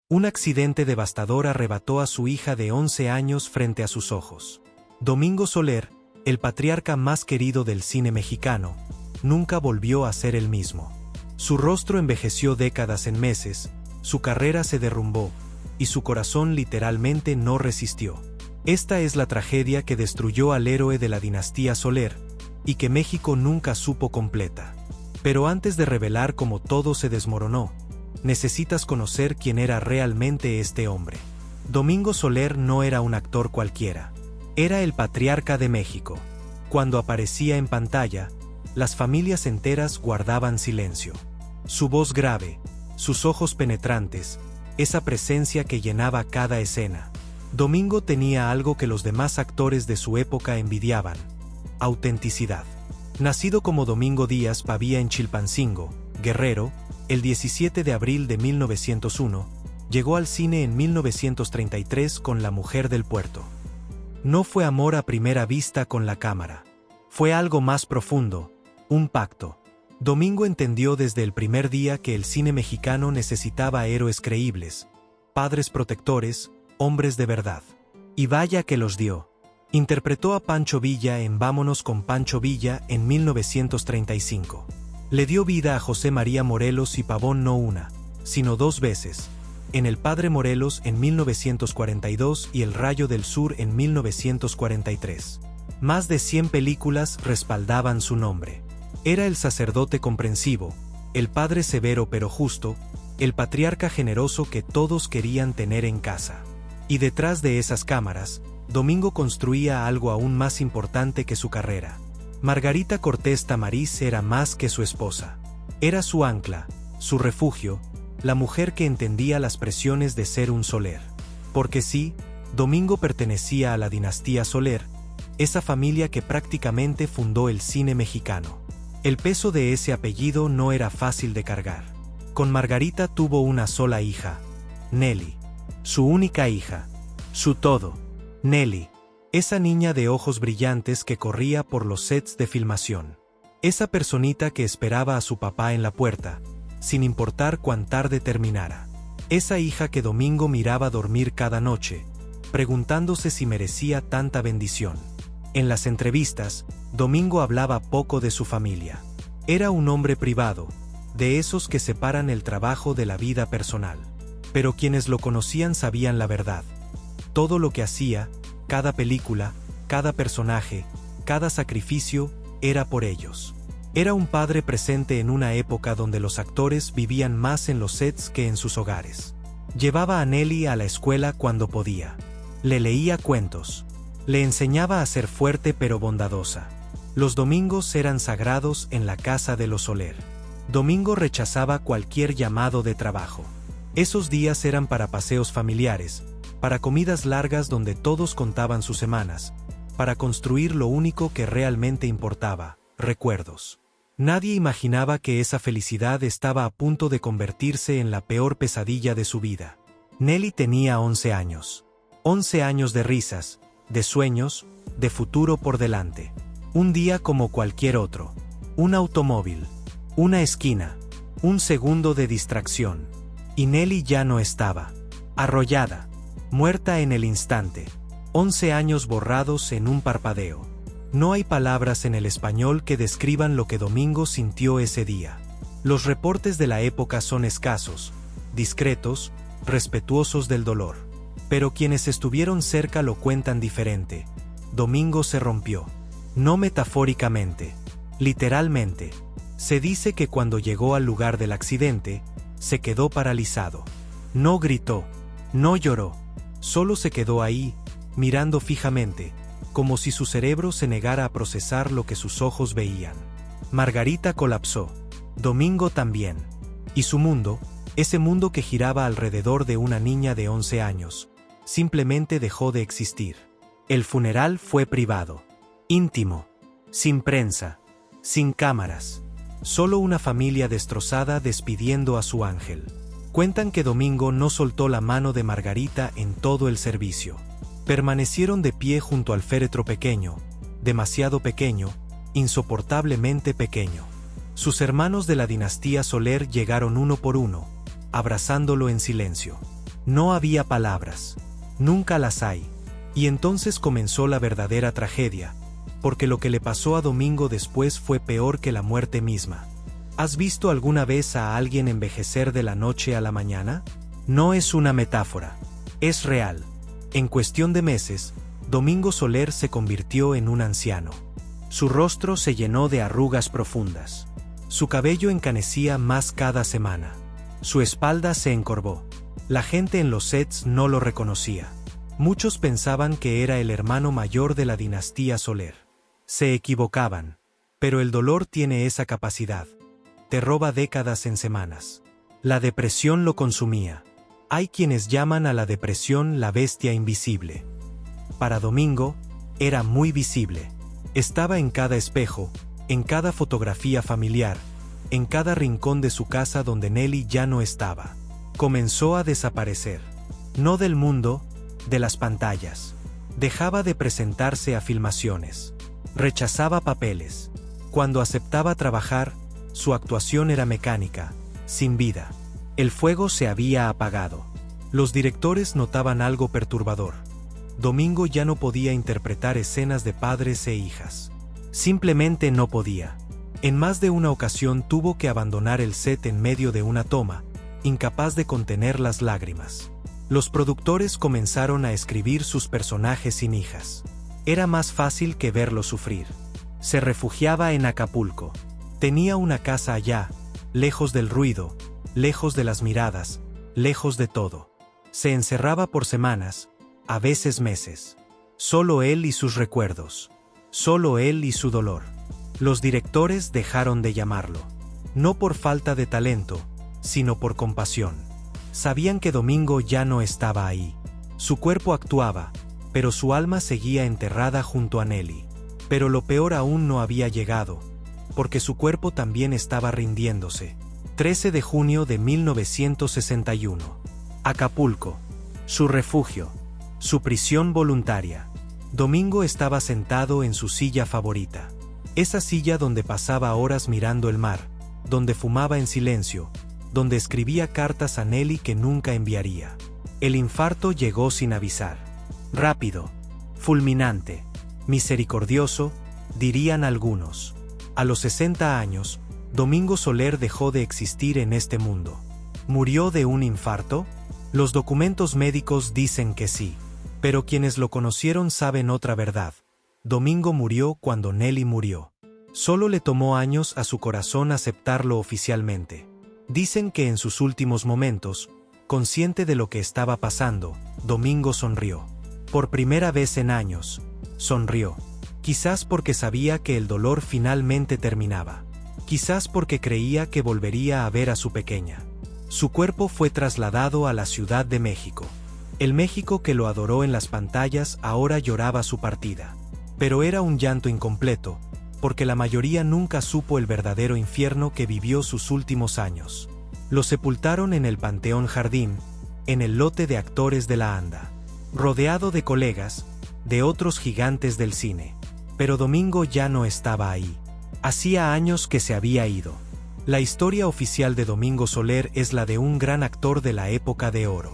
Un accidente devastador arrebató a su hija de 11 años frente a sus ojos. Domingo Soler, el patriarca más querido del cine mexicano, nunca volvió a ser el mismo. Su rostro envejeció décadas en meses, su carrera se derrumbó, y su corazón literalmente no resistió. Esta es la tragedia que destruyó al héroe de la dinastía Soler, y que México nunca supo completa. Pero antes de revelar cómo todo se desmoronó, necesitas conocer quién era realmente este hombre. Domingo Soler no era un actor cualquiera. Era el patriarca de México. Cuando aparecía en pantalla, las familias enteras guardaban silencio. Su voz grave, sus ojos penetrantes, esa presencia que llenaba cada escena. Domingo tenía algo que los demás actores de su época envidiaban: autenticidad. Nacido como Domingo Díaz Pavía en Chilpancingo, Guerrero, el 17 de abril de 1901, llegó al cine en 1933 con La mujer del puerto. No fue amor a primera vista con la cámara. Fue algo más profundo, un pacto. Domingo entendió desde el primer día que el cine mexicano necesitaba héroes creíbles, padres protectores, hombres de verdad. Y vaya que los dio. Interpretó a Pancho Villa en Vámonos con Pancho Villa en 1935. Le dio vida a José María Morelos y Pavón no una, sino dos veces, en El Padre Morelos en 1942 y El Rayo del Sur en 1943. Más de 100 películas respaldaban su nombre. Era el sacerdote comprensivo, el padre severo pero justo, el patriarca generoso que todos querían tener en casa. Y detrás de esas cámaras, Domingo construía algo aún más importante que su carrera. Margarita Cortés Tamariz era más que su esposa. Era su ancla, su refugio, la mujer que entendía las presiones de ser un Soler. Porque sí, Domingo pertenecía a la dinastía Soler, esa familia que prácticamente fundó el cine mexicano. El peso de ese apellido no era fácil de cargar. Con Margarita tuvo una sola hija, Nelly. Su única hija. Su todo. Nelly. Esa niña de ojos brillantes que corría por los sets de filmación. Esa personita que esperaba a su papá en la puerta, sin importar cuán tarde terminara. Esa hija que Domingo miraba dormir cada noche, preguntándose si merecía tanta bendición. En las entrevistas, Domingo hablaba poco de su familia. Era un hombre privado, de esos que separan el trabajo de la vida personal. Pero quienes lo conocían sabían la verdad. Todo lo que hacía, cada película, cada personaje, cada sacrificio, era por ellos. Era un padre presente en una época donde los actores vivían más en los sets que en sus hogares. Llevaba a Nelly a la escuela cuando podía. Le leía cuentos. Le enseñaba a ser fuerte pero bondadosa. Los domingos eran sagrados en la casa de los Soler. Domingo rechazaba cualquier llamado de trabajo. Esos días eran para paseos familiares, para comidas largas donde todos contaban sus semanas, para construir lo único que realmente importaba: recuerdos. Nadie imaginaba que esa felicidad estaba a punto de convertirse en la peor pesadilla de su vida. Nelly tenía 11 años. 11 años de risas, de sueños, de futuro por delante. Un día como cualquier otro. Un automóvil. Una esquina. Un segundo de distracción. Y Nelly ya no estaba. Arrollada. Muerta en el instante. 11 años borrados en un parpadeo. No hay palabras en el español que describan lo que Domingo sintió ese día. Los reportes de la época son escasos, discretos, respetuosos del dolor. Pero quienes estuvieron cerca lo cuentan diferente. Domingo se rompió. No metafóricamente. Literalmente. Se dice que cuando llegó al lugar del accidente, se quedó paralizado. No gritó. No lloró. Solo se quedó ahí, mirando fijamente, como si su cerebro se negara a procesar lo que sus ojos veían. Margarita colapsó. Domingo también. Y su mundo, ese mundo que giraba alrededor de una niña de 11 años, simplemente dejó de existir. El funeral fue privado. Íntimo. Sin prensa. Sin cámaras. Solo una familia destrozada despidiendo a su ángel. Cuentan que Domingo no soltó la mano de Margarita en todo el servicio. Permanecieron de pie junto al féretro pequeño, demasiado pequeño, insoportablemente pequeño. Sus hermanos de la dinastía Soler llegaron uno por uno, abrazándolo en silencio. No había palabras. Nunca las hay. Y entonces comenzó la verdadera tragedia, porque lo que le pasó a Domingo después fue peor que la muerte misma. ¿Has visto alguna vez a alguien envejecer de la noche a la mañana? No es una metáfora. Es real. En cuestión de meses, Domingo Soler se convirtió en un anciano. Su rostro se llenó de arrugas profundas. Su cabello encanecía más cada semana. Su espalda se encorvó. La gente en los sets no lo reconocía. Muchos pensaban que era el hermano mayor de la dinastía Soler. Se equivocaban. Pero el dolor tiene esa capacidad. Te roba décadas en semanas. La depresión lo consumía. Hay quienes llaman a la depresión la bestia invisible. Para Domingo, era muy visible. Estaba en cada espejo, en cada fotografía familiar, en cada rincón de su casa donde Nelly ya no estaba. Comenzó a desaparecer. No del mundo, de las pantallas. Dejaba de presentarse a filmaciones. Rechazaba papeles. Cuando aceptaba trabajar, su actuación era mecánica, sin vida. El fuego se había apagado. Los directores notaban algo perturbador. Domingo ya no podía interpretar escenas de padres e hijas. Simplemente no podía. En más de una ocasión tuvo que abandonar el set en medio de una toma, incapaz de contener las lágrimas. Los productores comenzaron a escribir sus personajes sin hijas. Era más fácil que verlo sufrir. Se refugiaba en Acapulco. Tenía una casa allá, lejos del ruido, lejos de las miradas, lejos de todo. Se encerraba por semanas, a veces meses. Solo él y sus recuerdos. Solo él y su dolor. Los directores dejaron de llamarlo. No por falta de talento, sino por compasión. Sabían que Domingo ya no estaba ahí. Su cuerpo actuaba, pero su alma seguía enterrada junto a Nelly. Pero lo peor aún no había llegado, porque su cuerpo también estaba rindiéndose. 13 de junio de 1961. Acapulco. Su refugio. Su prisión voluntaria. Domingo estaba sentado en su silla favorita. Esa silla donde pasaba horas mirando el mar, donde fumaba en silencio, donde escribía cartas a Nelly que nunca enviaría. El infarto llegó sin avisar. Rápido. Fulminante. Misericordioso, dirían algunos. A los 60 años, Domingo Soler dejó de existir en este mundo. ¿Murió de un infarto? Los documentos médicos dicen que sí. Pero quienes lo conocieron saben otra verdad. Domingo murió cuando Nelly murió. Solo le tomó años a su corazón aceptarlo oficialmente. Dicen que en sus últimos momentos, consciente de lo que estaba pasando, Domingo sonrió. Por primera vez en años, sonrió. Quizás porque sabía que el dolor finalmente terminaba. Quizás porque creía que volvería a ver a su pequeña. Su cuerpo fue trasladado a la Ciudad de México. El México que lo adoró en las pantallas ahora lloraba su partida. Pero era un llanto incompleto, porque la mayoría nunca supo el verdadero infierno que vivió sus últimos años. Lo sepultaron en el Panteón Jardín, en el lote de actores de la ANDA. Rodeado de colegas, de otros gigantes del cine. Pero Domingo ya no estaba ahí. Hacía años que se había ido. La historia oficial de Domingo Soler es la de un gran actor de la época de oro.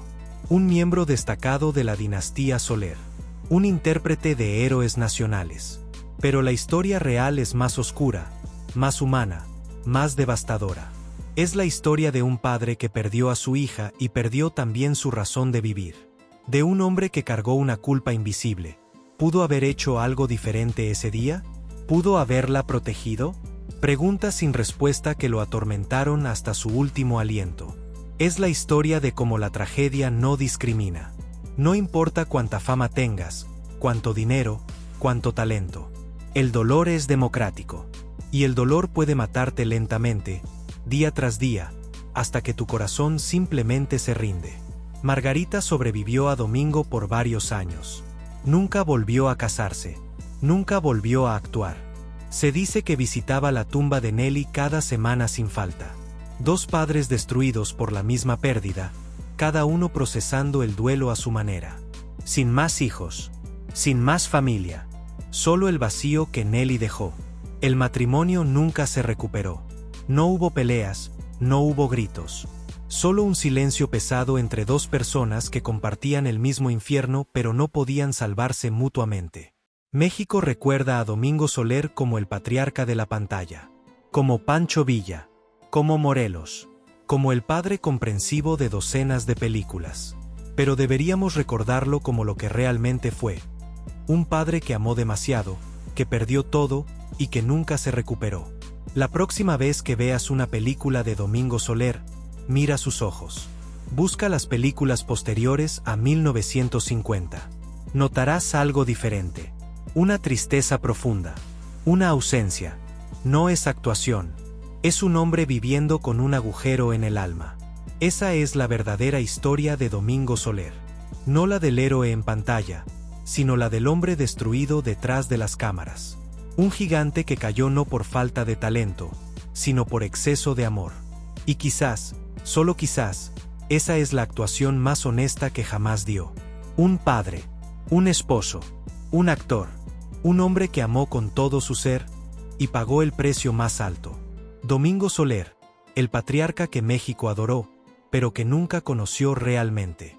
Un miembro destacado de la dinastía Soler. Un intérprete de héroes nacionales. Pero la historia real es más oscura, más humana, más devastadora. Es la historia de un padre que perdió a su hija y perdió también su razón de vivir. De un hombre que cargó una culpa invisible. ¿Pudo haber hecho algo diferente ese día? ¿Pudo haberla protegido? Preguntas sin respuesta que lo atormentaron hasta su último aliento. Es la historia de cómo la tragedia no discrimina. No importa cuánta fama tengas, cuánto dinero, cuánto talento. El dolor es democrático. Y el dolor puede matarte lentamente, día tras día, hasta que tu corazón simplemente se rinde. Margarita sobrevivió a Domingo por varios años. Nunca volvió a casarse. Nunca volvió a actuar. Se dice que visitaba la tumba de Nelly cada semana sin falta. Dos padres destruidos por la misma pérdida, cada uno procesando el duelo a su manera. Sin más hijos. Sin más familia. Solo el vacío que Nelly dejó. El matrimonio nunca se recuperó. No hubo peleas, no hubo gritos. Solo un silencio pesado entre dos personas que compartían el mismo infierno pero no podían salvarse mutuamente. México recuerda a Domingo Soler como el patriarca de la pantalla, como Pancho Villa, como Morelos, como el padre comprensivo de docenas de películas. Pero deberíamos recordarlo como lo que realmente fue. Un padre que amó demasiado, que perdió todo y que nunca se recuperó. La próxima vez que veas una película de Domingo Soler, mira sus ojos. Busca las películas posteriores a 1950. Notarás algo diferente. Una tristeza profunda. Una ausencia. No es actuación. Es un hombre viviendo con un agujero en el alma. Esa es la verdadera historia de Domingo Soler. No la del héroe en pantalla, sino la del hombre destruido detrás de las cámaras. Un gigante que cayó no por falta de talento, sino por exceso de amor. Y quizás, solo quizás, esa es la actuación más honesta que jamás dio. Un padre, un esposo, un actor, un hombre que amó con todo su ser y pagó el precio más alto. Domingo Soler, el patriarca que México adoró, pero que nunca conoció realmente.